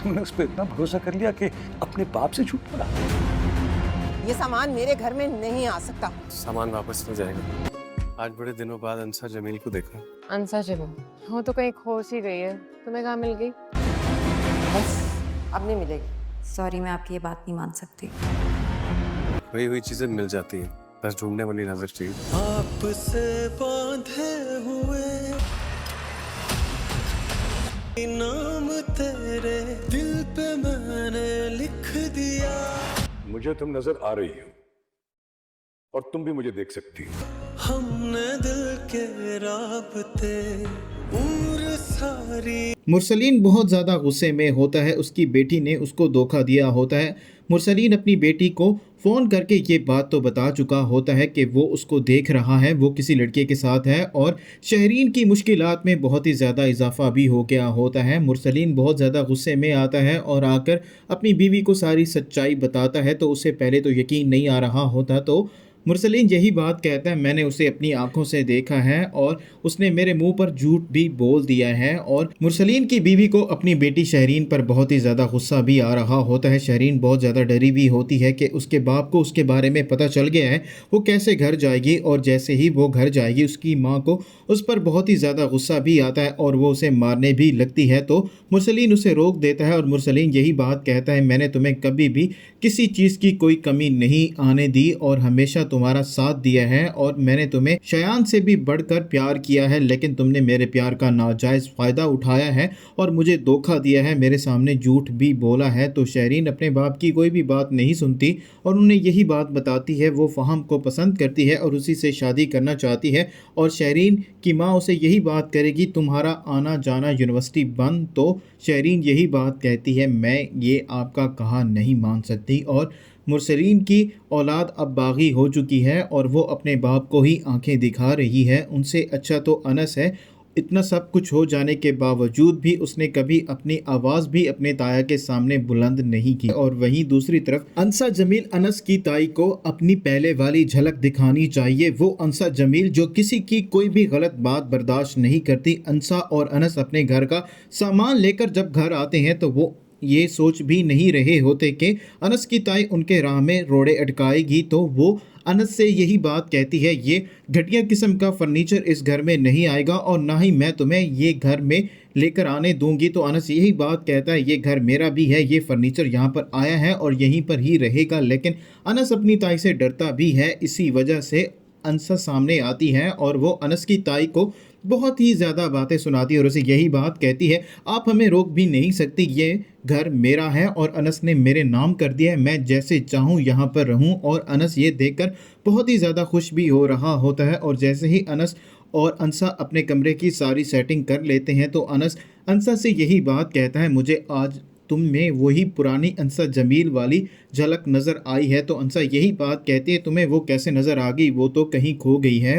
तुमने उस पर इतना भरोसा कर लिया कि अपने बाप से झूठ बोला। ये सामान मेरे घर में नहीं आ सकता। सामान वापस नहीं जाएगा। आज बड़े दिनों बाद अंसा जमील को देखा। अंसा जमील वो तो कहीं खो सी गई है, तुम्हें कहाँ मिल गई? बस अब नहीं मिलेगी। सॉरी, मैं आपकी ये बात नहीं मान सकती। वही हुई चीजें मिल जाती हैं, बस ढूंढने वाली नजर चाहिए। आपसे बांधे हुए नाम तेरे दिल पे मैंने लिख दिया। मुझे तुम नजर आ रही हो और तुम भी मुझे देख सकती हो। हमने दिल के राबते उम्र सारी। मुरसलीन बहुत ज़्यादा गुस्से में होता है, उसकी बेटी ने उसको धोखा दिया होता है। मुरसलीन अपनी बेटी को फ़ोन करके ये बात तो बता चुका होता है कि वो उसको देख रहा है, वो किसी लड़के के साथ है और शहरीन की मुश्किलात में बहुत ही ज़्यादा इजाफा भी हो गया होता है। मुरसलीन बहुत ज़्यादा गुस्से में आता है और आकर अपनी बीवी को सारी सच्चाई बताता है, तो उससे पहले तो यकीन नहीं आ रहा होता। तो मुरसलीन यही बात कहता है, मैंने उसे अपनी आंखों से देखा है और उसने मेरे मुंह पर झूठ भी बोल दिया है। और मुरसलीन की बीवी को अपनी बेटी शहरीन पर बहुत ही ज़्यादा गुस्सा भी आ रहा होता है। शहरीन बहुत ज़्यादा डरी भी होती है कि उसके बाप को उसके बारे में पता चल गया है, वो कैसे घर जाएगी। और जैसे ही वो घर जाएगी उसकी माँ को उस पर बहुत ही ज़्यादा गुस्सा भी आता है और वो उसे मारने भी लगती है। तो मुरसलीन उसे रोक देता है और मुरसलीन यही बात कहता है, मैंने तुम्हें कभी भी किसी चीज़ की कोई कमी नहीं आने दी और हमेशा तुम्हारा साथ दिया है और मैंने तुम्हें शयान से भी बढ़कर प्यार किया है, लेकिन तुमने मेरे प्यार का नाजायज़ फ़ायदा उठाया है और मुझे धोखा दिया है, मेरे सामने झूठ भी बोला है। तो शहरीन अपने बाप की कोई भी बात नहीं सुनती और उन्हें यही बात बताती है। वो फ़हम को पसंद करती है और उसी से शादी करना चाहती है और शहरीन की माँ उसे यही बात करेगी, तुम्हारा आना जाना यूनिवर्सिटी बंद। तो शहरीन यही बात कहती है, मैं ये आपका कहा नहीं मान सकती। और मुरसलीन की औलाद अब बागी हो चुकी है और वो अपने बाप को ही आंखें दिखा रही है। उनसे अच्छा तो अनस है। इतना सब कुछ हो जाने के बावजूद भी उसने कभी अपनी आवाज़ भी अपने ताया के सामने बुलंद नहीं की। और वहीं दूसरी तरफ अंसा जमील अनस की ताई को अपनी पहले वाली झलक दिखानी चाहिए। वो अंसा जमील जो किसी की कोई भी गलत बात बर्दाश्त नहीं करती। अंसा और अनस अपने घर का सामान लेकर जब घर आते हैं तो वो ये सोच भी नहीं रहे होते कि अनस की ताई उनके राह में रोड़े अटकाएगी। तो वो अनस से यही बात कहती है, ये घटिया किस्म का फर्नीचर इस घर में नहीं आएगा और ना ही मैं तुम्हें ये घर में लेकर आने दूंगी। तो अनस यही बात कहता है, ये घर मेरा भी है, ये फर्नीचर यहाँ पर आया है और यहीं पर ही रहेगा। लेकिन अनस अपनी ताई से डरता भी है, इसी वजह से अंसा सामने आती है और वो अनस की ताई को बहुत ही ज़्यादा बातें सुनाती है और उसे यही बात कहती है, आप हमें रोक भी नहीं सकती, ये घर मेरा है और अनस ने मेरे नाम कर दिया है, मैं जैसे चाहूँ यहाँ पर रहूँ। और अनस ये देखकर बहुत ही ज़्यादा खुश भी हो रहा होता है। और जैसे ही अनस और अंसा अपने कमरे की सारी सेटिंग कर लेते हैं तो अनस अंसा से यही बात कहता है, मुझे आज तुम में वही पुरानी अंसा जमील वाली झलक नज़र आई है। तो अंसा यही बात कहती है, तुम्हें वो कैसे नज़र आ गई, वो तो कहीं खो गई है।